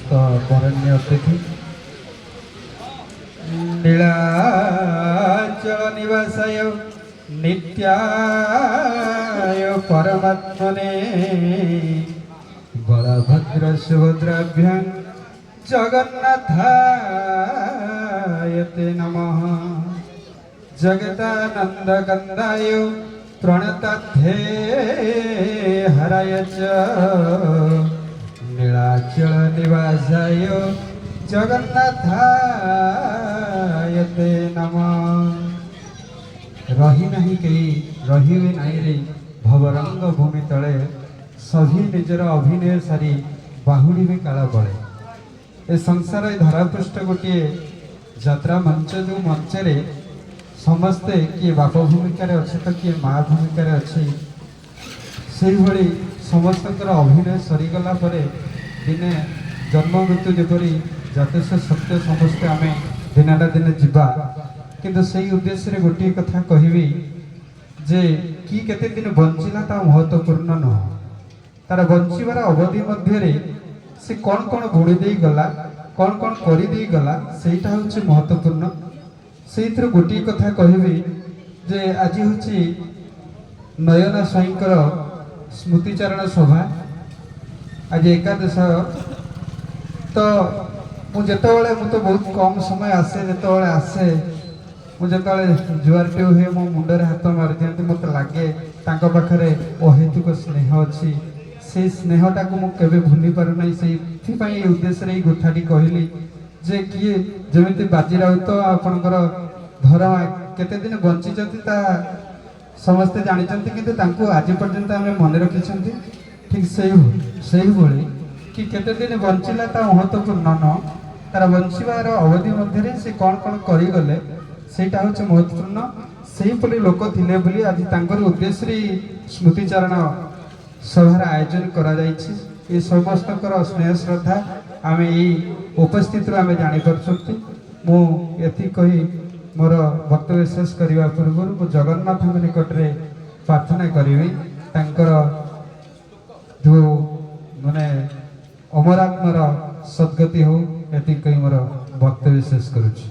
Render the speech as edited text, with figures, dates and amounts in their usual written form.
समस्त बरण्य अतिथि नीलाचल निवासाय नित्याय परमात्मने बलभद्र सुभद्राभ्यां जगन्नाथाय ते नमः। जगदानन्दकन्दाय प्रणताध्ये हराय च नीलाचल निवासाय जगन्नाथाय ते नमः। रही नहीं कही रही नहीं रे भवरंग भूमि तले सभी निजर अभिनय सारी बाहुड़ी भी काला बड़े ए संसार धरापृष्ठ गोटे यात्रा मंच जो मंचरे समस्ते किए बाप भूमिकार अच्छे तो किए माँ भूमिकार अच्छे से भली समस्त अभिनय सरीगला दिने जन्म मृत्यु जपरी जातस्य सत्य समस्ते आम दिनाटा दिने जीवा किंतु से उद्देश्य गोटे कथा कहबी जे कि केते दिन बंचिला ता महत्वपूर्ण नुह तार बंचीबार अवधि मध्य से कौन कौन बुणी दे गला कौन कौन करी दे गला सेटा होछि महत्वपूर्ण। से गोटे कथा कहबी जे आज होछि नयना स्वाईंकर स्मृतिचारण सभा आज एकादश तो मुझे तो बहुत कम समय आसे जो आसे मुझे जुआरटे हुए मो मुंडे हाथ मारी दिखती मत लगे पाखे अहेतुक स्नेह अच्छी से स्नेहटा को मुझे भूली पारना से उद्देश्य गोथाटी कहली जे किए जमी बाजी राउत आपणकर धरमा केते दिन बंची समस्ते जानते कि आज पर्यंत आम मन रखी ठीक से भाई कि केते दिन बंचिला ता महत्वपूर्ण न तार बंचार अवधि मध्य से कौन कौन करगले सेटा हूँ महत्वपूर्ण से लोक थे बोली आज उद्देश्य स्मृतिचारण सभार आयोजन करा ये समस्त स्नेह श्रद्धा आम यही उपस्थित आम जापर मुझे कही मोर वक्तव्य शेष करने पूर्व मु जगन्नाथ निकट में प्रार्थना करी जो माने अमरात्मर सद्गति हो ये कही मोर वक्तव्य शेष करुच्ची।